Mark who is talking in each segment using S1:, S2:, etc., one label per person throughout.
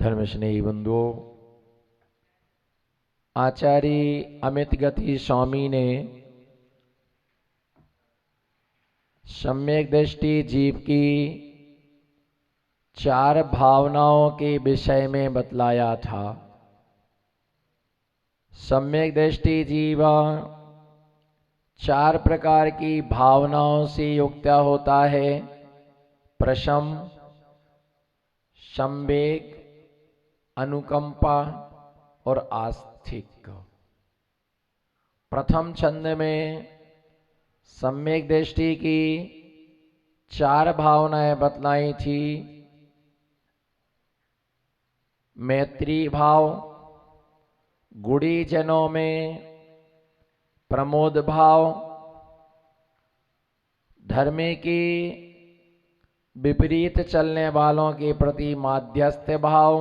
S1: धर्म स्नेही बंधुओं, आचार्य अमित गति स्वामी ने सम्यक दृष्टि जीव की चार भावनाओं के विषय में बतलाया था। सम्यक दृष्टि जीव चार प्रकार की भावनाओं से युक्त होता है। प्रशम, संवेग, अनुकंपा और आस्तिक। प्रथम छंद में सम्यक दृष्टि की चार भावनाएं बतलाई थी। मैत्री भाव, गुणीजनों में प्रमोद भाव, धर्म की विपरीत चलने वालों के प्रति माध्यस्थ भाव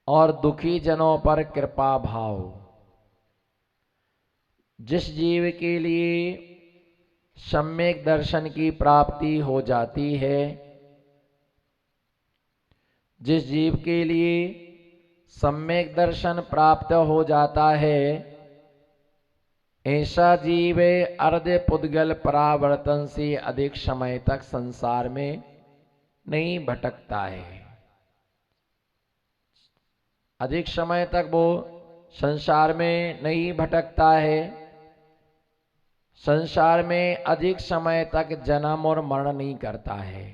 S1: और दुखी जनों पर कृपा भाव। जिस जीव के लिए सम्यक दर्शन की प्राप्ति हो जाती है, जिस जीव के लिए सम्यक दर्शन प्राप्त हो जाता है, ऐसा जीव अर्ध पुद्गल परावर्तन से अधिक समय तक संसार में नहीं भटकता है। अधिक समय तक वो संसार में नहीं भटकता है। संसार में अधिक समय तक जन्म और मरण नहीं करता है।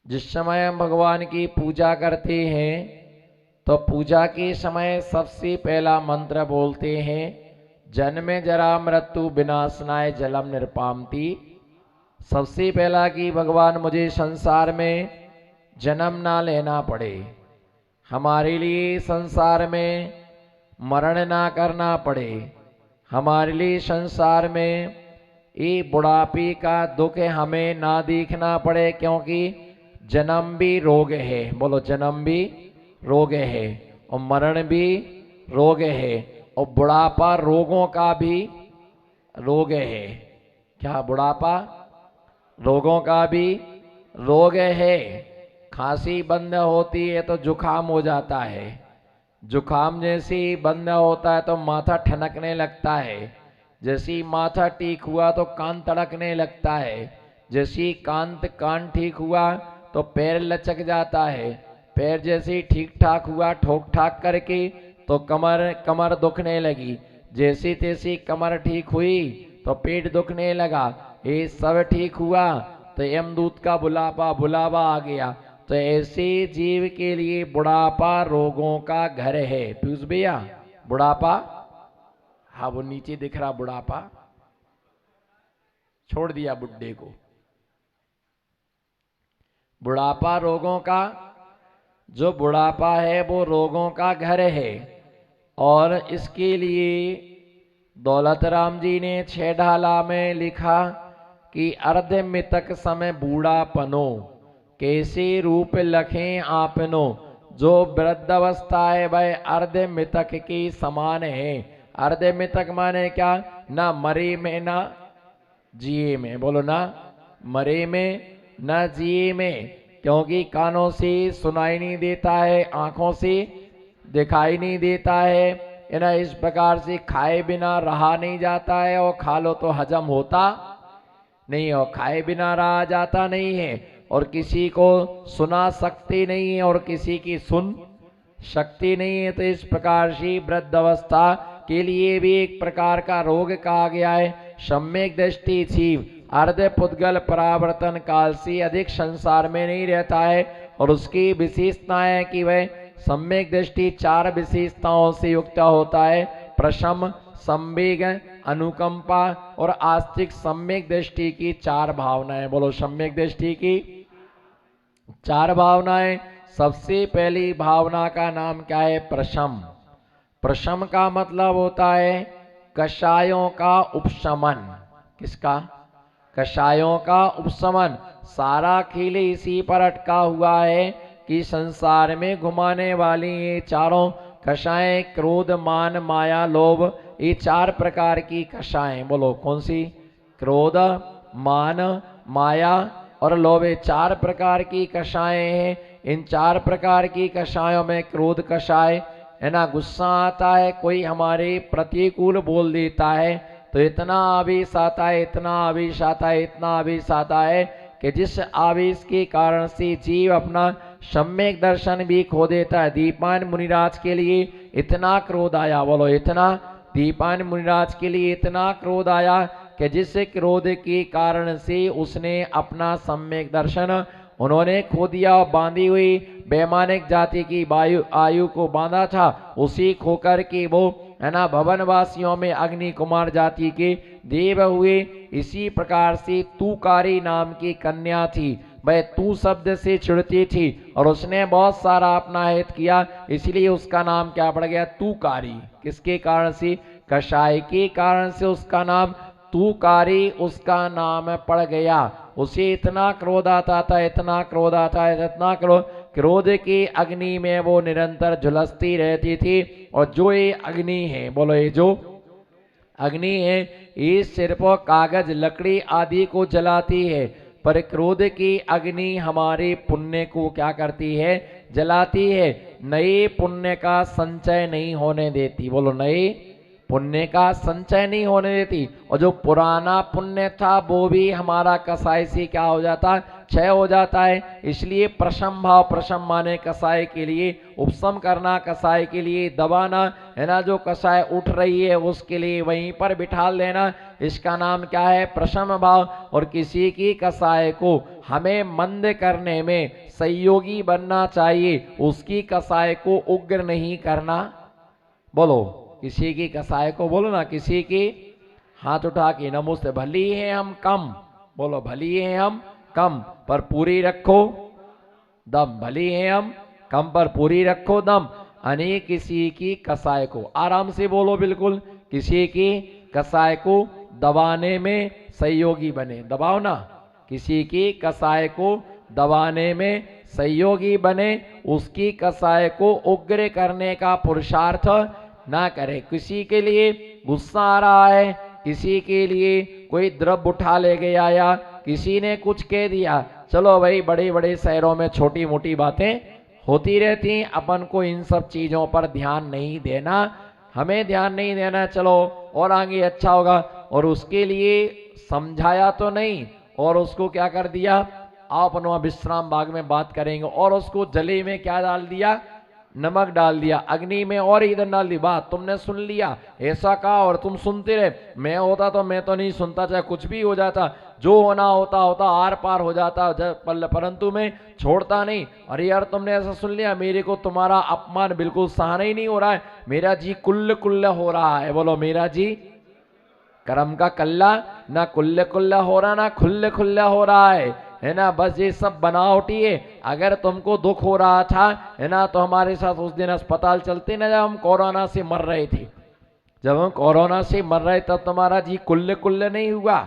S1: जिस समय हम भगवान की पूजा करते हैं तो पूजा के समय सबसे पहला मंत्र बोलते हैं, जन्म जरा मृत्यु विनाशनाय जलम निर्पामति। सबसे पहला कि भगवान मुझे संसार में जन्म ना लेना पड़े, हमारे लिए संसार में मरण ना करना पड़े, हमारे लिए संसार में ये बुढ़ापे का दुख हमें ना देखना पड़े, क्योंकि जन्म भी रोग है। बोलो, जन्म भी रोग है और मरण भी रोग है और बुढ़ापा रोगों का भी रोग है। क्या? बुढ़ापा रोगों का भी रोग है। खांसी बंद होती है तो जुखाम हो जाता है, जुखाम जैसे ही बंद होता है तो माथा ठनकने लगता है, जैसे ही माथा ठीक हुआ तो कान तड़कने लगता है, जैसे ही कान ठीक हुआ तो पैर लचक जाता है, पैर जैसे ही ठीक ठाक हुआ ठोक ठाक करके तो कमर दुखने लगी, जैसी तैसी कमर ठीक हुई तो पेट दुखने लगा, ये सब ठीक हुआ तो यमदूत का बुलावा आ गया। तो ऐसे जीव के लिए बुढ़ापा रोगों का घर है। पीयूष भैया, बुढ़ापा, हाँ वो नीचे दिख रहा बुढ़ापा, छोड़ दिया बुड्ढे को। बुढ़ापा रोगों का, जो बुढ़ापा है वो रोगों का घर है। और इसके लिए दौलत राम जी ने 6 ढाला में लिखा कि अर्ध मृतक समय बूढ़ापनो, कैसे रूप लखें आपनो, जो वृद्धावस्था है वह अर्ध मृतक के समान है। अर्ध मृतक माने क्या? ना मरे में ना जिए में। बोलो, ना मरे में ना जिए में, क्योंकि कानों से सुनाई नहीं देता है, आंखों से दिखाई नहीं देता है, ना इस प्रकार से खाए बिना रहा नहीं जाता है, और खा लो तो हजम होता नहीं, और खाए बिना रहा जाता नहीं है, और किसी को सुना सकती नहीं है और किसी की सुन शक्ति नहीं है। तो इस प्रकार से वृद्धावस्था के लिए भी एक प्रकार का रोग कहा गया है। सम्यक दृष्टि जीव अर्ध पुद्गल परावर्तन काल से अधिक संसार में नहीं रहता है, और उसकी विशेषता है कि वह सम्यक दृष्टि 4 विशेषताओं से युक्त होता है। प्रशम, संवेग, अनुकंपा और आस्तिक सम्यक दृष्टि की 4 भावनाएं। बोलो, सम्यक दृष्टि की 4 भावनाएं। सबसे पहली भावना का नाम क्या है? प्रशम। प्रशम का मतलब होता है कषायों का उपशमन। किसका? कषायों का उपशमन। सारा खेल इसी पर अटका हुआ है कि संसार में घुमाने वाली ये चारों कषाएं, क्रोध, मान, माया, लोभ, ये 4 प्रकार की कषाएं। बोलो, कौन सी? क्रोध, मान, माया, और लोभ, 4 प्रकार की कषायें हैं। इन 4 प्रकार की कषायों में क्रोध कषाय है ना, गुस्सा आता है, कोई हमारे प्रतिकूल बोल देता है तो इतना आवेश आता है, इतना आवेश आता है, इतना आवेश आता है कि जिस आवेश के कारण से जीव अपना सम्यक दर्शन भी खो देता है। दीपान मुनिराज के लिए इतना क्रोध आया, बोलो इतना, दीपान मुनिराज के लिए इतना क्रोध आया कि जिस क्रोध के कारण से उसने अपना सम्यक दर्शन उन्होंने खो दिया और बांधी हुई वैमानिक जाति की आयु को बांधा था, उसी खोकर के वो है ना भवनवासियों में अग्नि कुमार जाति के देव हुए। इसी प्रकार से तूकारी नाम की कन्या थी, वह तू शब्द से चिढ़ती थी और उसने बहुत सारा अपना हित किया, इसलिए उसका नाम क्या पड़ गया, तूकारी। किसके कारण से, कषाय के कारण से उसका नाम तूकारी उसका नाम पड़ गया। उसे इतना क्रोध आता था, इतना क्रोध आता है, इतना क्रोध की अग्नि में वो निरंतर झुलसती रहती थी। और जो ये अग्नि है, बोलो ये जो अग्नि है, ये सिर्फ कागज लकड़ी आदि को जलाती है, पर क्रोध की अग्नि हमारे पुण्य को क्या करती है, जलाती है, नए पुण्य का संचय नहीं होने देती। बोलो नए पुण्य का संचय नहीं होने देती। और जो पुराना पुण्य था वो भी हमारा कसाय से क्या हो जाता, क्षय हो जाता है। इसलिए प्रशम भाव, प्रशम माने कसाय के लिए, उपशम करना कसाय के लिए, दबाना है ना, जो कसाय उठ रही है उसके लिए वहीं पर बिठा लेना, इसका नाम क्या है, प्रशम भाव। और किसी की कसाय को हमें मंद करने में सहयोगी बनना चाहिए, उसकी कसाय को उग्र नहीं करना। बोलो किसी की कसाय को, बोलो ना, किसी की, हाथ उठा के नमोस्ते, भली है हम कम, बोलो भली है हम कम पर पूरी रखो दम, भली है हम कम पर पूरी रखो दम। अने किसी की कसाय को, आराम से बोलो बिल्कुल, किसी की कसाय को दबाने में सहयोगी बने, दबाओ ना, किसी की कसाय को दबाने में सहयोगी बने, उसकी कसाय को उग्र करने का पुरुषार्थ ना करे। किसी के लिए गुस्सा आ रहा है, किसी के लिए कोई द्रव्य उठा ले गया या किसी ने कुछ कह दिया, चलो भाई बड़े बड़े शहरों में छोटी मोटी बातें होती रहती, अपन को इन सब चीजों पर ध्यान नहीं देना, हमें ध्यान नहीं देना, चलो और आगे अच्छा होगा। और उसके लिए समझाया तो नहीं, और उसको क्या कर दिया, आप अपना विश्राम बाग में बात करेंगे, और उसको जले में क्या डाल दिया, नमक डाल दिया, अग्नि में और इधर डाल दी। बात तुमने सुन लिया, ऐसा कहा और तुम सुनते रहे, मैं होता तो मैं तो नहीं सुनता, चाहे कुछ भी हो जाता, जो होना होता होता, आर पार हो जाता, परंतु मैं छोड़ता नहीं। अरे यार तुमने ऐसा सुन लिया, मेरे को तुम्हारा अपमान बिल्कुल सहना ही नहीं हो रहा है, मेरा जी कुल्ल कुल्ल हो रहा है, बोलो मेरा जी कर्म का कल्ला, ना कुल्ल कुल्ला हो रहा ना खुल्ले खुल्ला हो रहा है ना, बस ये सब बनावटी है। अगर तुमको दुख हो रहा था है ना, तो हमारे साथ उस दिन अस्पताल चलते ना, जब हम कोरोना से मर रहे थे, जब हम कोरोना से मर रहे तब तुम्हारा जी कुल्ले कुल्ले नहीं हुआ,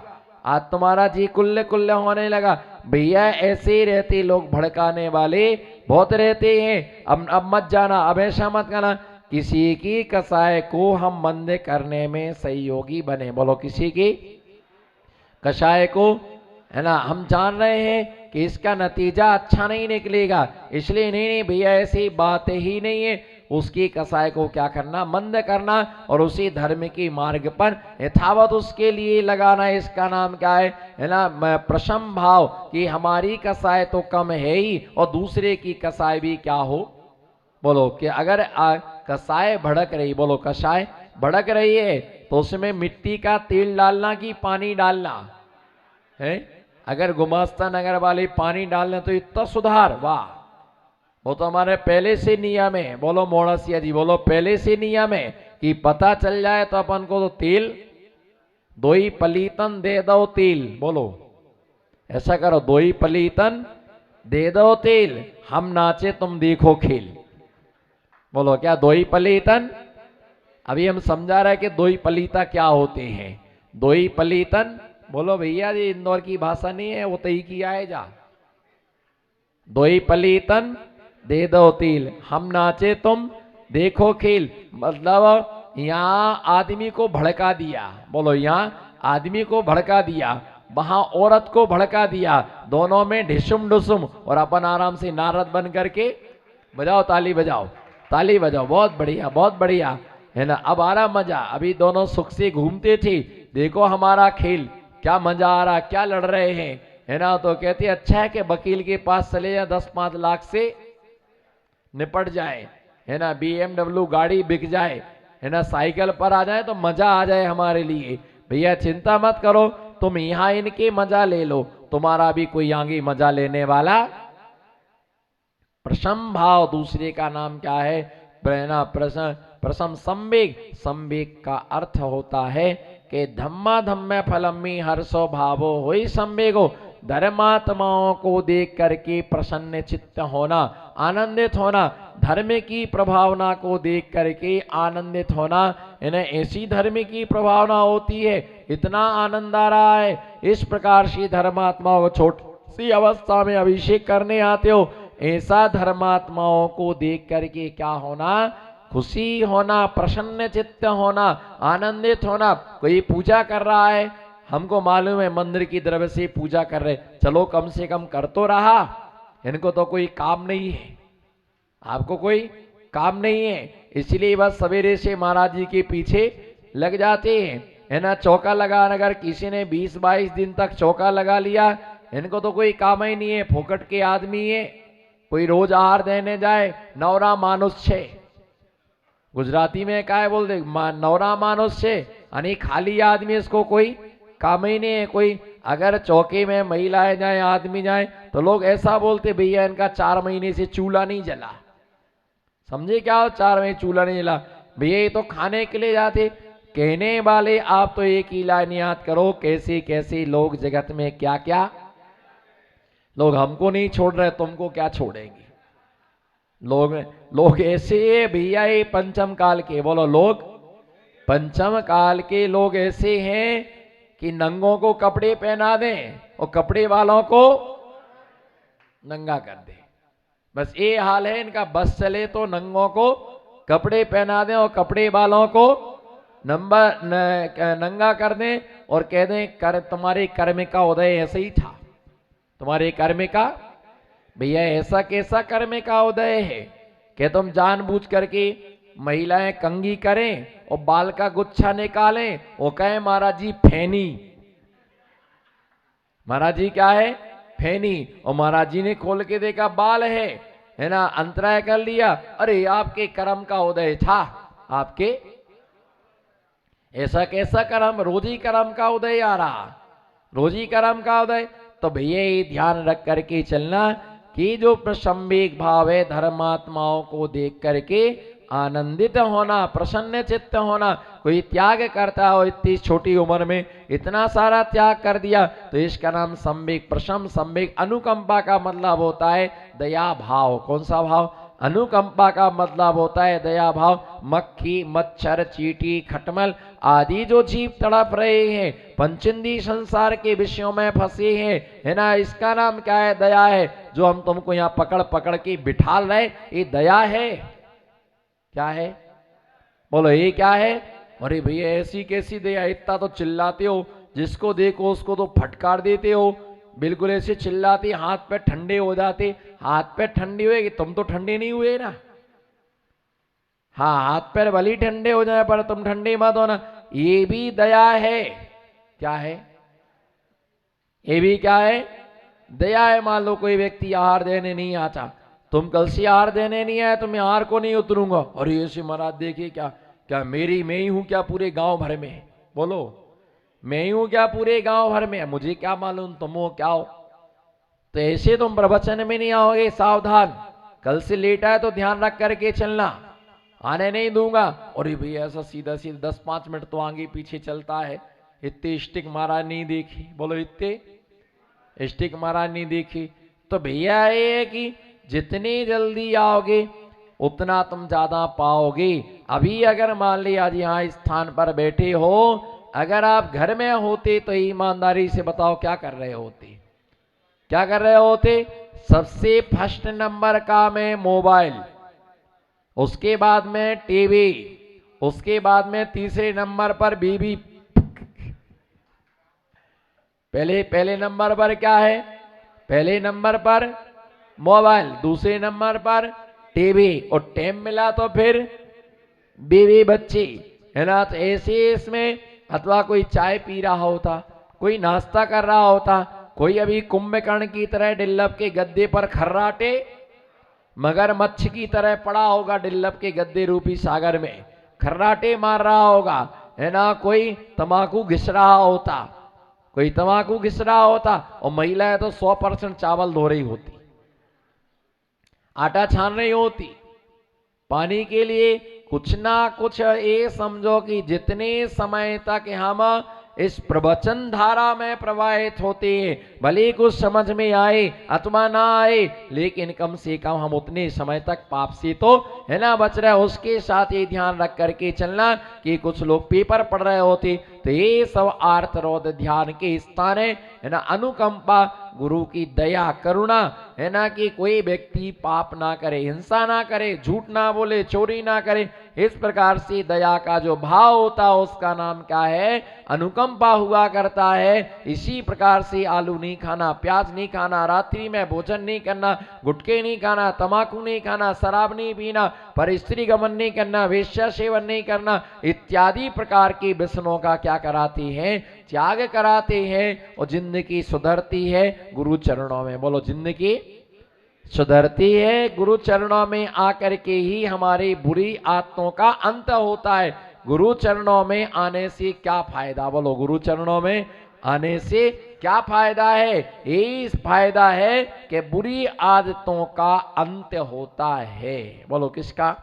S1: आज तुम्हारा जी कुल्ले कुल्ले होने लगा। भैया ऐसे ही रहते लोग, भड़काने वाले बहुत रहते हैं। अब मत जाना, अब ऐसा मत करना, किसी की कसाय को हम मंद करने में सहयोगी बने, बोलो किसी की कसाय को है ना, हम जान रहे हैं कि इसका नतीजा अच्छा नहीं निकलेगा, इसलिए नहीं भैया ऐसी बात ही नहीं है, उसकी कसाय को क्या करना, मंद करना, और उसी धर्म की मार्ग पर यथावत उसके लिए लगाना, इसका नाम क्या है ना, प्रशम भाव कि हमारी कसाय तो कम है ही और दूसरे की कसाय भी क्या हो। बोलो कि अगर कसाय भड़क रही, बोलो कसाय भड़क रही है तो उसमें मिट्टी का तेल डालना कि पानी डालना है। अगर गुमास्ता नगर वाले पानी डालने तो इतना सुधार, वाह, वो तो हमारे पहले से नियम है, बोलो मोड़सिया जी, बोलो पहले से नियम है कि पता चल जाए तो अपन को तो तेल दो ही पलीतन दे दो तेल, बोलो ऐसा करो, दो ही पलीतन दे दो तेल, हम नाचे तुम देखो खेल, बोलो क्या दो ही पलीतन। अभी हम समझा रहे कि दो ही पलीता क्या होते हैं, दो ही पलीतन, बोलो भैया ये इंदौर की भाषा नहीं है, वो तई की आए जा, दो ही पलीतन दे दो तिल, हम नाचे तुम देखो खेल। मतलब यहाँ आदमी को भड़का दिया, बोलो यहाँ आदमी को भड़का दिया, वहां औरत को भड़का दिया, दोनों में ढिसुम ढुसुम, और अपन आराम से नारद बन करके बजाओ, ताली बजाओ, ताली बजाओ, बहुत बढ़िया, बहुत बढ़िया, है ना। अब आ रहा मजा, अभी दोनों सुख से घूमते थे, देखो हमारा खेल, क्या मजा आ रहा, क्या लड़ रहे हैं, है ना। तो कहते अच्छा है कि वकील के पास चले जाए, 10-5 लाख से निपट जाए, है ना, BMW गाड़ी बिक जाए, है ना, साइकिल पर आ जाए तो मजा आ जाए हमारे लिए। भैया चिंता मत करो, तुम यहां इनके मजा ले लो, तुम्हारा भी कोई आगे मजा लेने वाला। प्रशम भाव दूसरे का नाम क्या है, प्रेरणा, प्रशम संवेग, संवेग का अर्थ होता है कि धम्मा धम्मे फलम्मी हर्षो भावो होई संवेगो, धर्मात्माओं को देख करके प्रसन्न चित्त होना, आनंदित होना, धर्म की प्रभावना को देख करके आनंदित होना, इन्हें ऐसी धर्म की प्रभावना होती है, इतना आनंद आ रहा है, इस प्रकार से धर्मात्माओं को छोटी सी अवस्था में अभिषेक करने आते हो, ऐसा धर्मात्माओं को देख करके क्या होना, खुशी होना, प्रसन्न चित्त होना, आनंदित होना। कोई पूजा कर रहा है, हमको मालूम है मंदिर की द्रव्य से पूजा कर रहे, चलो कम से कम कर तो रहा, इनको तो कोई काम नहीं है, आपको कोई काम नहीं है, इसलिए बस सवेरे से महाराज जी के पीछे लग जाते हैं, है ना। चौका लगा, अगर किसी ने 20-22 दिन तक चौका लगा लिया, इनको तो कोई काम ही नहीं है, फोकट के आदमी है। कोई रोज आहार देने जाए, नवरा मानुष छे, गुजराती में क्या है बोल दे, नवरा मानुष छे, यानी खाली आदमी, इसको कोई काम ही नहीं है। कोई अगर चौके में महिलाएं जाए, आदमी जाए, तो लोग ऐसा बोलते भैया इनका 4 महीने से चूल्हा नहीं जला, समझे क्या हो, 4 महीने चूल्हा नहीं जला, भैया ये तो खाने के लिए जाते। कहने वाले आप तो एक ही लाइन याद करो, कैसे कैसे लोग जगत में क्या क्या लोग, हमको नहीं छोड़ रहे, तुमको क्या छोड़ेंगे। लोग ऐसे भैया, ये पंचम काल के, बोलो लोग पंचम काल के लोग ऐसे हैं कि नंगों को कपड़े पहना दें और कपड़े वालों को नंगा कर दे, बस ये हाल है इनका। बस चले तो नंगों को कपड़े पहना दें और कपड़े वालों को नंगा कर दें, और कह दें कर तुम्हारे कर्म का उदय ऐसे ही था, तुम्हारे कर्म का, भैया ऐसा कैसा कर्म का उदय है कि तुम जानबूझ करके महिलाएं कंगी करें और बाल का गुच्छा निकालें, वो कहे महाराज जी फैनी, महाराज जी क्या है, फैनी, और महाराज जी ने खोल के देखा बाल है ना, अंतराय कर लिया, अरे आपके कर्म का उदय था, आपके ऐसा कैसा कर्म, रोजी कर्म का उदय आ रहा, रोजी कर्म का उदय। तो भैया ये ध्यान रख करके चलना कि जो प्रसंवेग भाव है, धर्मात्माओं को देख करके आनंदित होना, प्रसन्न चित्त होना। कोई त्याग करता हो, इतनी छोटी उम्र में इतना सारा त्याग कर दिया, तो इसका नाम संवेग, प्रशम संवेग। अनुकंपा का मतलब होता है दया भाव, कौन सा भाव, अनुकंपा का मतलब होता है दया भाव। मक्खी, मच्छर, चींटी, खटमल आदि जो जीव तड़प रहे हैं, पंचेंद्रिय संसार के विषयों में फंसे हैं, है ना, इसका नाम क्या है, दया है। जो हम तुमको यहाँ पकड़ पकड़ के बिठा रहे, ये दया है, क्या है, बोलो ये क्या है। अरे भैया ऐसी कैसी दया, इतना तो चिल्लाते हो, जिसको देखो उसको तो फटकार देते हो, बिल्कुल ऐसे चिल्लाते, हाथ पे ठंडे हो जाते। हाथ पे ठंडी हुए, तुम तो ठंडे नहीं हुए ना, हाँ हाथ पैर भली ठंडे हो जाए पर तुम ठंडे मत होना, ये भी दया है, क्या है, ये भी क्या है, दया है। मान लो कोई व्यक्ति आहार देने नहीं आता, तुम कल से आहार देने नहीं आए तो मैं आहार को नहीं उतरूंगा, और ये से महाराज देखिए क्या क्या मेरी, मैं ही हूं क्या पूरे गांव भर में, बोलो मैं ही हूं क्या पूरे गांव भर में, मुझे क्या मालूम तुम हो क्या हो। तो ऐसे तुम प्रवचन में नहीं आओगे, सावधान, कल से लेट आए तो ध्यान रख करके चलना, आने नहीं दूंगा। और ये भैया ऐसा सीधा सीधा 10-5 मिनट तो आगे पीछे चलता है, इतने स्टिक महाराज नहीं देखी, बोलो इतने स्टिक महाराज नहीं देखी। तो भैया ये है कि जितनी जल्दी आओगे उतना तुम ज्यादा पाओगे। अभी अगर मान लिया आज यहाँ स्थान पर बैठे हो, अगर आप घर में होते तो ईमानदारी से बताओ क्या कर रहे होते, क्या कर रहे होते। सबसे फर्स्ट नंबर का में मोबाइल, उसके बाद में टीवी, उसके बाद में तीसरे नंबर पर बीवी, पहले नंबर पर क्या है? पहले नंबर पर मोबाइल, दूसरे नंबर पर टीवी, और टाइम मिला तो फिर बीवी बच्ची, है ना। तो ऐसे इसमें अथवा कोई चाय पी रहा होता, कोई नाश्ता कर रहा होता, कोई अभी कुंभकर्ण की तरह डिल्लभ के गद्दे पर खर्राटे मगरमच्छ की तरह पड़ा होगा, डिल्लभ के गद्दे रूपी सागर में खर्राटे मार रहा होगा, है ना। कोई तंबाकू घिस रहा होता, कोई तंबाकू घिस रहा होता, और महिलाएं तो 100% चावल धो रही होती, आटा छान रही होती। पानी के लिए कुछ ना कुछ ये समझो कि जितने समय तक हम इस प्रवचन धारा में प्रवाहित होते हैं, भले कुछ समझ में आए अथवा ना आए, लेकिन कम से कम हम उतने समय तक पाप से तो, है ना, बच रहे। उसके साथ ये ध्यान रख करके चलना कि कुछ लोग पेपर पढ़ रहे होते, तो ये सब आर्तरोध ध्यान के स्थान है ना। अनुकंपा, गुरु की दया, करुणा, है ना, कि कोई व्यक्ति पाप ना करे, हिंसा ना करे, झूठ ना बोले, चोरी ना करे, इस प्रकार से दया का जो भाव होता है उसका नाम क्या है? अनुकंपा हुआ करता है। इसी प्रकार से आलू नहीं खाना, प्याज नहीं खाना, रात्रि में भोजन नहीं करना, गुटखे नहीं खाना, तंबाकू नहीं खाना, शराब नहीं पीना, पर स्त्री गमन नहीं करना, वेश्या सेवन नहीं करना, इत्यादि प्रकार के व्यसनों का क्या कराती हैं? त्याग कराते हैं, और जिंदगी सुधरती है गुरु चरणों में। बोलो, जिंदगी सुधरती है गुरु चरणों में आकर के ही हमारी बुरी आदतों का अंत होता है। गुरु चरणों में आने से क्या फायदा? बोलो, गुरु चरणों में आने से क्या फायदा है? यही फायदा है कि बुरी आदतों का अंत होता है। बोलो, किसका?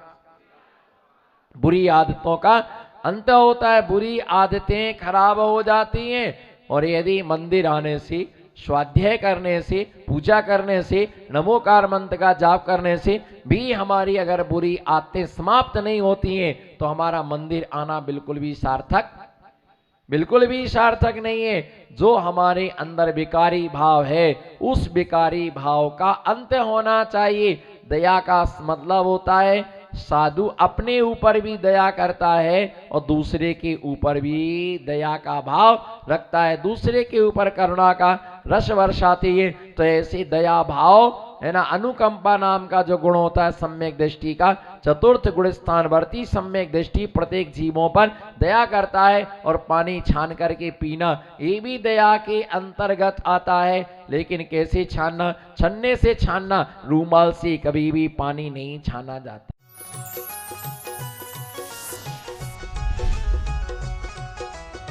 S1: बुरी आदतों का अंत होता है। बुरी आदतें खराब हो जाती हैं, और यदि मंदिर आने से, स्वाध्याय करने से, पूजा करने से, नमोकार मंत्र का जाप करने से भी हमारी अगर बुरी आदतें समाप्त नहीं होती हैं, तो हमारा मंदिर आना बिल्कुल भी सार्थक नहीं है। जो हमारे अंदर विकारी भाव है, उस विकारी भाव का अंत होना चाहिए। दया का मतलब होता है साधु अपने ऊपर भी दया करता है और दूसरे के ऊपर भी दया का भाव रखता है, दूसरे के ऊपर करुणा का रस वर्षाती है। तो ऐसे दया भाव, है ना, अनुकंपा नाम का जो गुण होता है सम्यक दृष्टि का, चतुर्थ गुण स्थानवर्ती सम्यक दृष्टि प्रत्येक जीवों पर दया करता है। और पानी छान करके पीना, ये भी दया के अंतर्गत आता है। लेकिन कैसे छानना? छन्ने से छानना, रूमाल से कभी भी पानी नहीं छाना जाता।